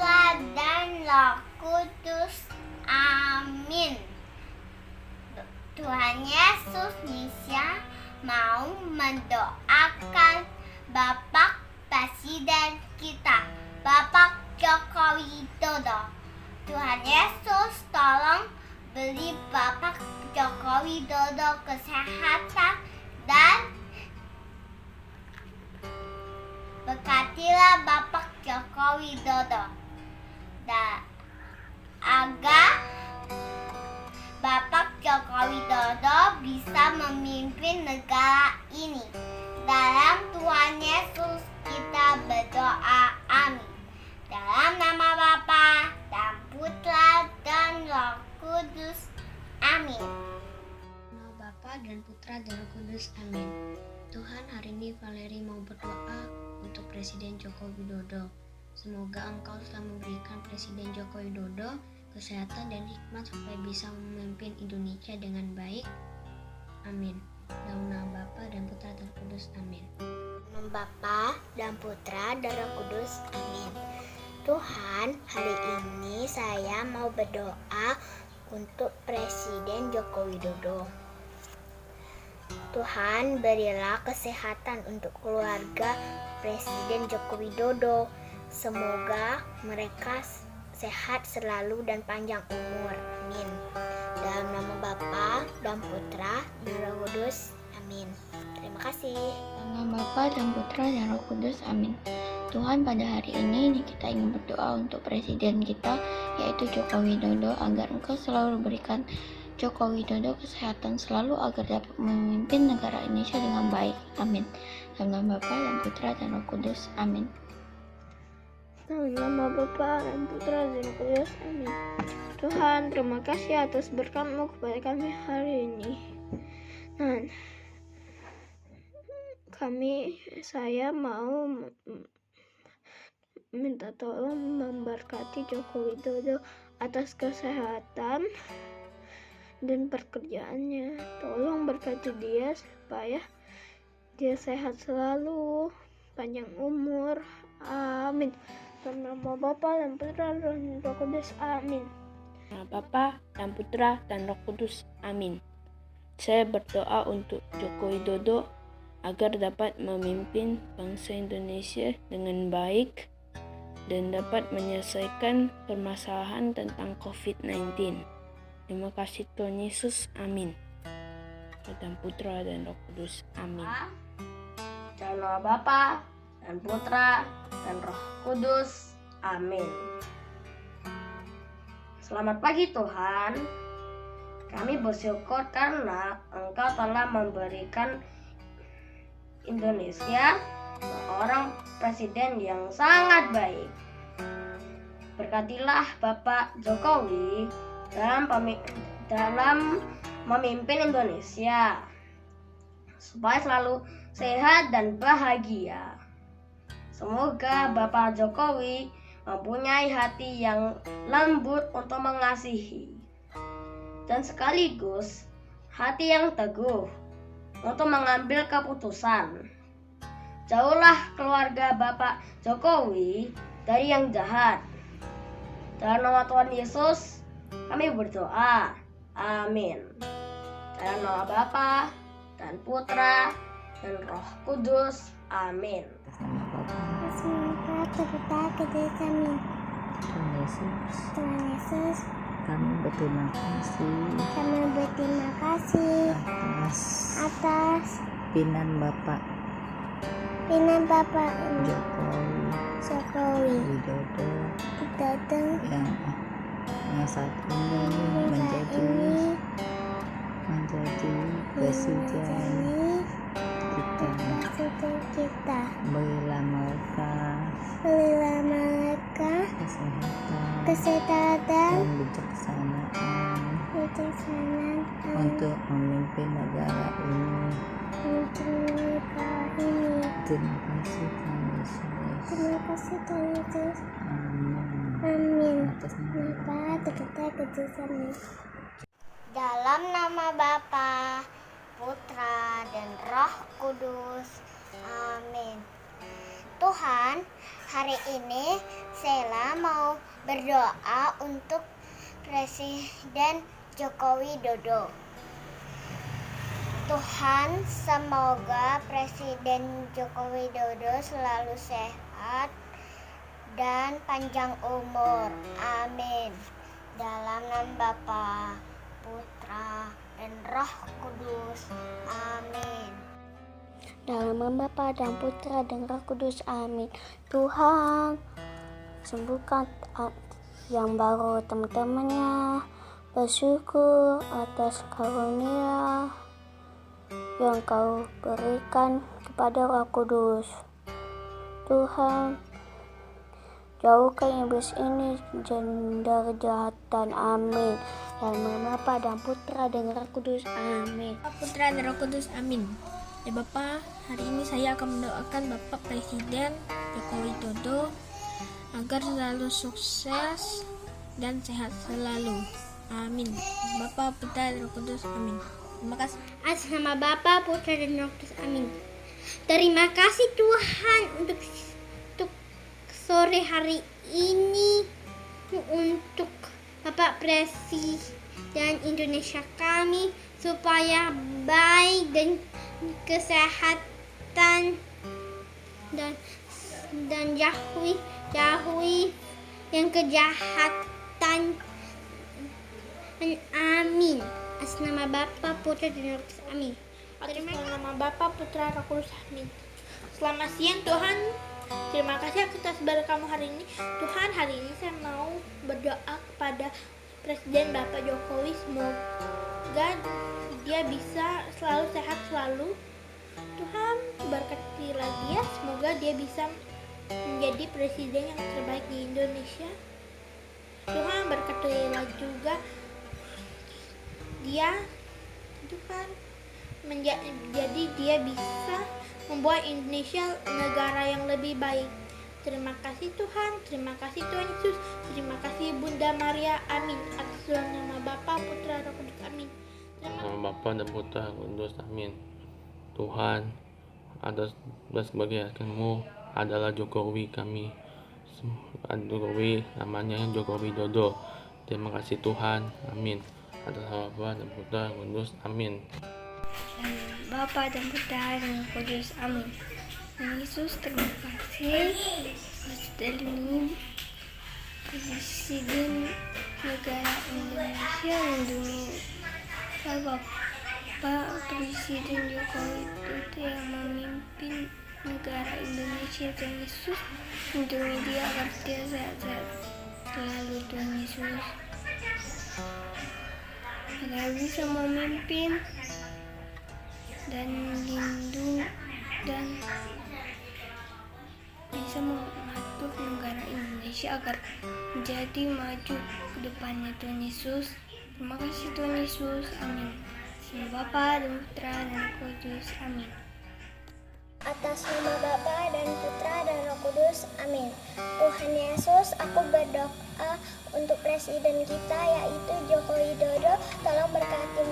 Putra, dan Roh Kudus. Amin. Tuhan Yesus Mesias mau mendoakan Bapak Presiden kita, Bapak Joko Widodo. Tuhan Yesus tolong beri Bapak Joko Widodo kesehatan dan berkatilah Bapak Joko Widodo dan agar Bapak Joko Widodo bisa memimpin negara ini. Dalam Tuhan Yesus kita berdoa, amin. Dalam nama Bapa dan Putra dan Roh Kudus, amin. Nama Bapa dan Putra dan Roh Kudus, amin. Tuhan, hari ini Valeri mau berdoa untuk Presiden Joko Widodo. Semoga Engkau telah memberikan Presiden Joko Widodo kesehatan dan hikmat supaya bisa memimpin Indonesia dengan baik. Amin. Dalam nama Bapa dan Putra dan Roh Kudus, amin. Nama Bapa dan Putra dan Roh Kudus, amin. Tuhan, hari ini saya mau berdoa untuk Presiden Joko Widodo. Tuhan, berilah kesehatan untuk keluarga Presiden Joko Widodo. Semoga mereka sehat selalu dan panjang umur. Amin. Dalam nama Bapa dan Putra dan Roh Kudus, amin. Terima kasih. Dalam nama Bapa dan Putra dan Roh Kudus, amin. Tuhan, pada hari ini kita ingin berdoa untuk Presiden kita, yaitu Joko Widodo, agar Engkau selalu berikan Joko Widodo kesehatan selalu agar dapat memimpin negara Indonesia dengan baik. Amin. Dalam nama Bapa dan Putra dan Roh Kudus, amin. Dalam nama Bapa dan Putra dan Roh Kudus, amin. Tuhan, terima kasih atas berkat-Mu kepada kami hari ini. Dan saya mau minta tolong memberkati Joko Widodo atas kesehatan dan pekerjaannya. Tolong berkati dia supaya dia sehat selalu, panjang umur. Amin. Dalam nama Bapa dan Putra dan Roh Kudus, amin. Nama Bapa dan Putra dan Roh Kudus, amin. Saya berdoa untuk Joko Widodo agar dapat memimpin bangsa Indonesia dengan baik dan dapat menyelesaikan permasalahan tentang COVID-19. Terima kasih Tuhan Yesus, amin. Dan Putra dan Roh Kudus, amin. Dalam nama Bapa dan Putra dan Roh Kudus, amin. Selamat pagi Tuhan. Kami bersyukur karena Engkau telah memberikan Indonesia seorang presiden yang sangat baik. Berkatilah Bapak Jokowi dalam memimpin Indonesia supaya selalu sehat dan bahagia. Semoga Bapak Jokowi mempunyai hati yang lembut untuk mengasihi dan sekaligus hati yang teguh untuk mengambil keputusan. Jauhlah keluarga Bapak Jokowi dari yang jahat. Dalam nama Tuhan Yesus kami berdoa, amin. Dalam nama Bapa dan Putra dan Roh Kudus, amin. Semoga terbuka kedai kami. Tuhan Yesus, kami berterima kasih atas pimpinan Bapak Jokowi Widodo Widodo yang saat ini menjadi presiden kita. Berilah mereka kesehatan dan bijaksanaan untuk memimpin negara ini. Terima kasih Tuhan Yesus. Amin. Atas nama Dalam nama Bapa, Putra dan Roh Kudus, amin. Tuhan, hari ini Sheila mau berdoa untuk Presiden Joko Widodo. Tuhan, semoga Presiden Joko Widodo selalu sehat dan panjang umur. Amin. Dalam nama Bapa, Putra, dan Roh Kudus. Amin. Dalam nama Bapa dan Putra dan Roh Kudus. Amin. Tuhan, sembuhkan yang baru teman-temannya. Bersyukur atas karunia yang Kau berikan kepada Roh Kudus. Tuhan, jauhkan iblis ini dari kejahatan. Amin. Dalam nama Bapa dan Putra dan Roh Kudus. Amin. Putra dan Roh Kudus. Amin. Ya Bapak, hari ini saya akan mendoakan Bapak Presiden Joko Widodo agar selalu sukses dan sehat selalu. Amin. Bapak, Putra, dan Roh Kudus. Amin. Terima kasih. Atas nama Bapa, Putra, dan Roh Kudus. Amin. Terima kasih Tuhan untuk sore hari ini, untuk Bapak Presiden Indonesia kami supaya baik dan kesehatan dan jauhi yang kejahatan. Amin. Atas nama Bapa, Putra, dan Roh Kudus. Amin. Atas nama Bapa, Putra, Roh Kudus. Amin. Selamat siang Tuhan. Terima kasih atas berkamu hari ini. Tuhan, hari ini saya mau berdoa kepada Presiden Bapak Jokowi. Semoga dia bisa selalu sehat selalu. Tuhan, berkati lagi ya. Semoga dia bisa menjadi presiden yang terbaik di Indonesia. Tuhan, berkati lagi juga dia, Tuhan, jadi dia bisa membuat Indonesia negara yang lebih baik. Terima kasih Tuhan, terima kasih Tuhan Yesus, terima kasih Bunda Maria. Amin. Atas nama Bapa, Putra, Roh Kudus. Amin. Nama Bapa dan Putra Kudus. Amin. Tuhan, atas sebagai hakimmu adalah Jokowi kami. Jokowi namanya Jokowi Widodo. Terima kasih Tuhan. Amin. Atas nama Bapa dan Putra Kudus. Amin. Bapa dan Putra dan Roh Kudus. Amin. Yesus, terima kasih Presiden negara Indonesia lindungi Bapak Presiden Joko Widodo yang memimpin negara Indonesia. Tuhan Yesus, lindungi dia agar dia sehat-sehat selalu. Tuhan Yesus, agar bisa memimpin dan lindung dan bisa mengatur negara Indonesia agar menjadi maju ke depannya. Tuhan Yesus, terima kasih Tuhan Yesus. Amin. Nama Bapa dan Putra dan Roh Kudus. Amin. Atas nama Bapa dan Putra dan Roh Kudus. Amin. Tuhan Yesus, aku berdoa untuk presiden kita yaitu Joko Widodo. Tolong berkati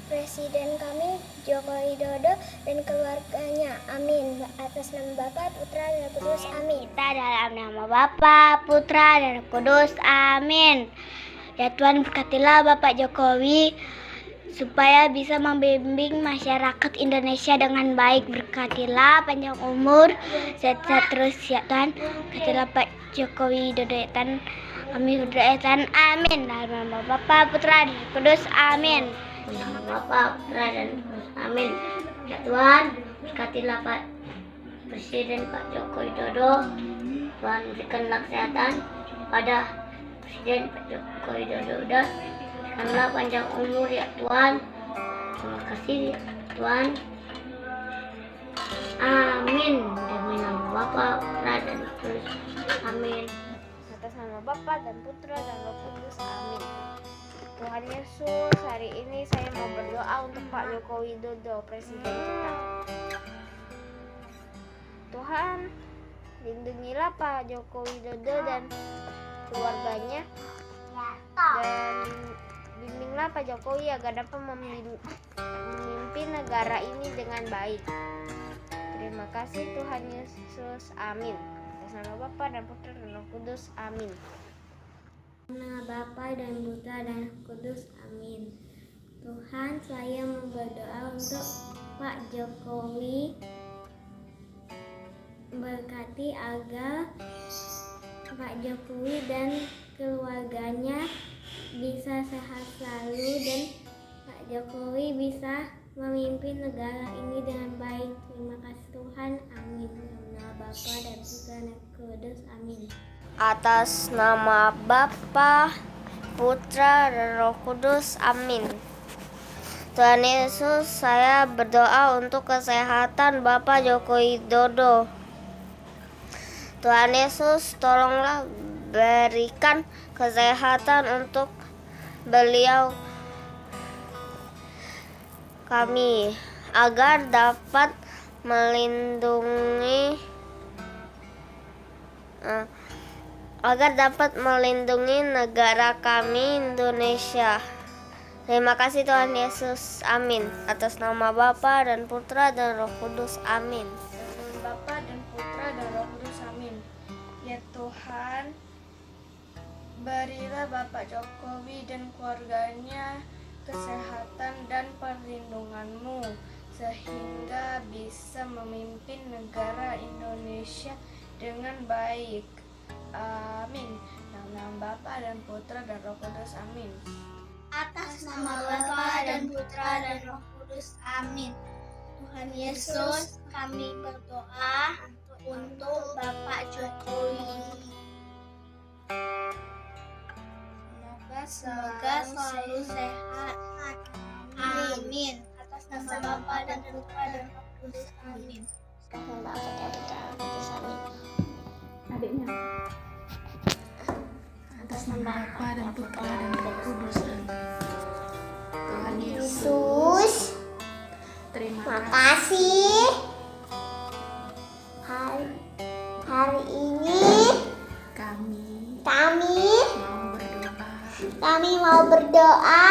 Presiden kami Joko Widodo dan keluarganya. Amin. Atas nama Bapa, Putra, dan Roh Kudus. Amin. Kita dalam nama Bapa, Putra, dan Roh Kudus. Amin. Ya Tuhan, berkatilah Bapak Jokowi supaya bisa membimbing masyarakat Indonesia dengan baik. Berkatilah panjang umur, sehat-sehat terus ya Tuhan. Berkatilah Pak Jokowi Widodo ya Tuhan. Kami berdoa ya Tuhan. Amin. Dalam nama Bapa, Putra, dan Roh Kudus. Amin. Nama Bapa, Putra, dan Roh Kudus. Amin. Ya Tuhan, berkatilah Pak Presiden Pak Joko Widodo. Tuhan berikanlah kesehatan pada Presiden Pak Joko Widodo. Berikanlah panjang umur ya Tuhan. Terima kasih ya Tuhan. Amin. Demi nama Bapa, Putra, dan Roh Kudus. Amin. Atas nama Bapa dan Putra dan Roh Kudus. Amin. Tuhan Yesus, hari ini saya mau berdoa untuk Pak Joko Widodo, Presiden kita. Tuhan, lindungilah Pak Joko Widodo dan keluarganya, dan bimbinglah Pak Jokowi agar dapat memimpin negara ini dengan baik. Terima kasih Tuhan Yesus. Amin. Atas nama Bapa dan Putra dan Roh Kudus. Amin. Nama Bapa dan Putra dan Roh Kudus. Amin. Tuhan, saya mau berdoa untuk Pak Jokowi, berkati agar Pak Jokowi dan keluarganya bisa sehat selalu dan Pak Jokowi bisa memimpin negara ini dengan baik. Terima kasih Tuhan. Amin. Dalam nama Bapa dan Putra dan Roh Kudus. Amin. Atas nama Bapa, Putra, dan Roh Kudus. Amin. Tuhan Yesus, saya berdoa untuk kesehatan Bapak Joko Widodo. Tuhan Yesus, tolonglah berikan kesehatan untuk beliau kami agar dapat melindungi negara kami Indonesia. Terima kasih Tuhan Yesus. Amin. Atas nama Bapa dan Putra dan Roh Kudus. Amin. Bapa dan Putra dan Roh Kudus. Amin. Ya Tuhan, berilah Bapak Jokowi dan keluarganya kesehatan dan perlindungan-Mu sehingga bisa memimpin negara Indonesia dengan baik. Amin. Dalam nama Bapa dan Putra dan Roh Kudus. Amin. Atas nama Bapa dan Putra dan Roh Kudus. Amin. Tuhan Yesus, kami berdoa untuk Bapak Jokowi. Semoga selalu sehat. Amin. Atas nama Bapa dan Putra dan Roh Kudus. Amin. Adiknya. Atas nama Bapa dan Putra dan Roh Kudus. Tuhan Yesus, terima makasih. Hari ini kami mau berdoa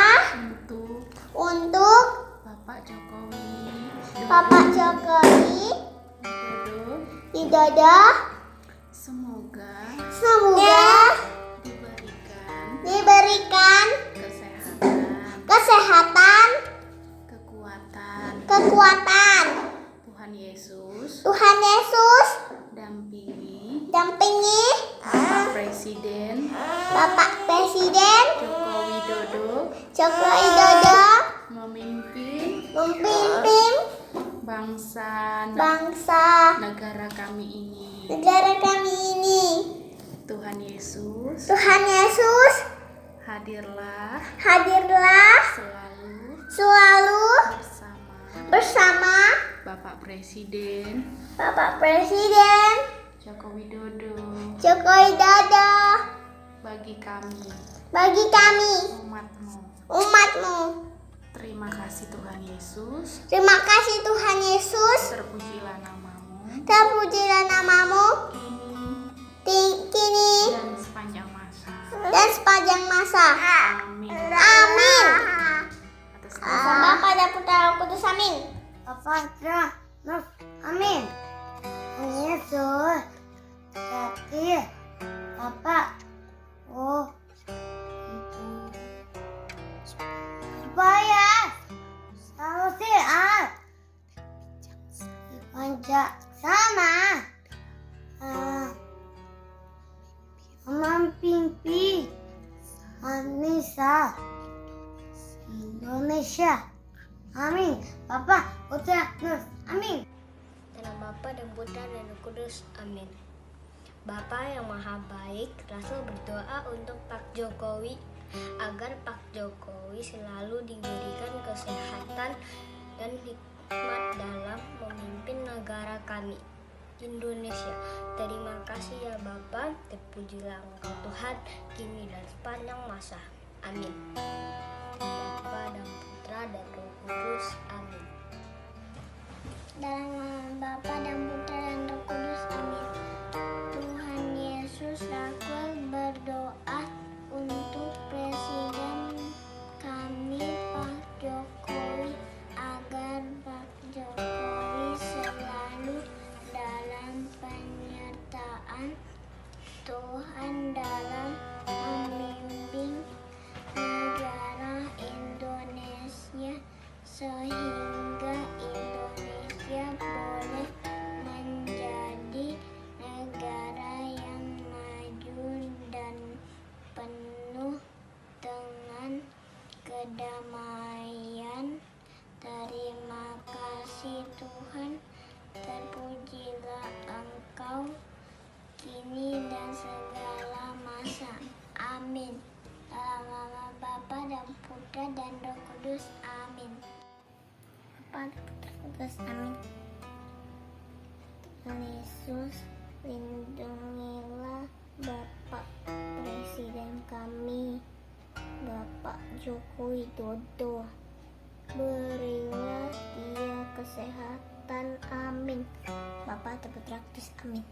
untuk Bapak Jokowi Widodo. Semoga diberikan kesehatan, kekuatan. Tuhan Yesus dampingi Bapak Presiden Joko Widodo memimpin bangsa negara kami ini. Tuhan Yesus, hadirlah selalu bersama Bapak Presiden Joko Widodo bagi kami umatmu. Terima kasih Tuhan Yesus. Terpujilah namamu kini dan sepanjang masa. Amin. Atas Nama nama Bapa dan Putra Roh Kudus. Amin. Amin. Yesus, tapi Bapak, supaya selalu sehat, bijaksana, memimpin bangsa Indonesia. Amin. Bapak, Putra, amin. Dalam Bapa dan Putra dan Roh Kudus. Amin. Bapa yang Maha Baik, Rasul berdoa untuk Pak Jokowi agar Pak Jokowi selalu diberikan kesehatan dan hikmat dalam memimpin negara kami Indonesia. Terima kasih ya Bapa, terpujilah Engkau Tuhan kini dan sepanjang masa. Amin. Bapa dan Putra dan Roh Kudus. Amin. Dalam nama Bapa dan Putra dan Roh Kudus. Amin. Tuhan Yesus, aku berdoa untuk Presiden kami Pak Jokowi agar Pak Jokowi selalu sehingga Indonesia boleh menjadi negara yang maju dan penuh dengan kedamaian. Terima kasih Tuhan, terpujilah Engkau kini dan segala masa. Amin. Dalam nama Bapa dan Putra dan Roh Kudus. Amin. Bapa dan Putra Kudus. Amin. Tuhan Yesus, lindungilah Bapak Presiden kami, Bapak Joko Widodo. Berilah dia kesehatan. Amin. Bapa dan Putra Kudus. Amin.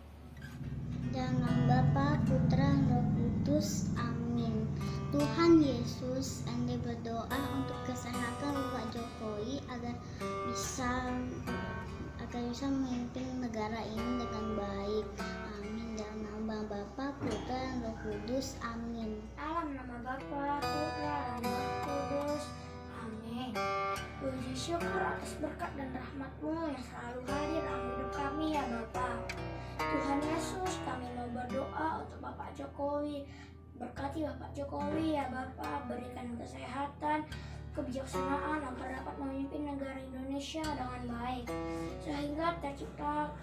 Dalam Bapa, Putra, Roh Kudus. Amin. Tuhan Yesus, Anda berdoa untuk kesehatan Bapak Jokowi agar bisa memimpin negara ini dengan baik. Amin. Dalam nama Bapa, Putra, dan Roh Kudus. Amin. Dalam nama Bapa, Putra, dan Roh Kudus. Amin. Puji syukur atas berkat dan rahmat-Mu yang selalu hadir dalam hidup kami ya Bapa. Tuhan Yesus, kami mau berdoa untuk Bapak Jokowi. Berkati Bapak Jokowi ya Bapak, berikan kesehatan, kebijaksanaan agar dapat memimpin negara Indonesia dengan baik, sehingga tercipta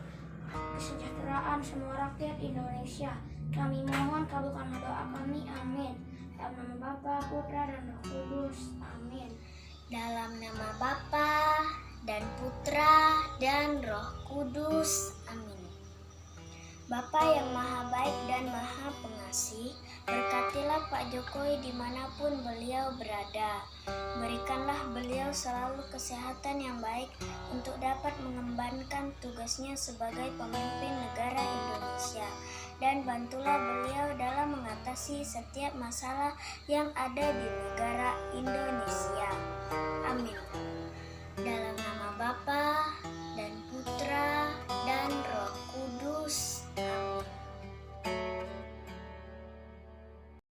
kesejahteraan semua rakyat Indonesia. Kami mohon kabulkanlah doa kami. Amin. Dalam nama Bapa, Putra, dan Roh Kudus. Amin. Dalam nama Bapa dan Putra dan Roh Kudus. Amin. Bapa yang maha baik dan maha pengasih, berkatilah Pak Jokowi dimanapun beliau berada. Berikanlah beliau selalu kesehatan yang baik untuk dapat mengembankan tugasnya sebagai pemimpin negara Indonesia. Dan bantulah beliau dalam mengatasi setiap masalah yang ada di negara Indonesia. Amin.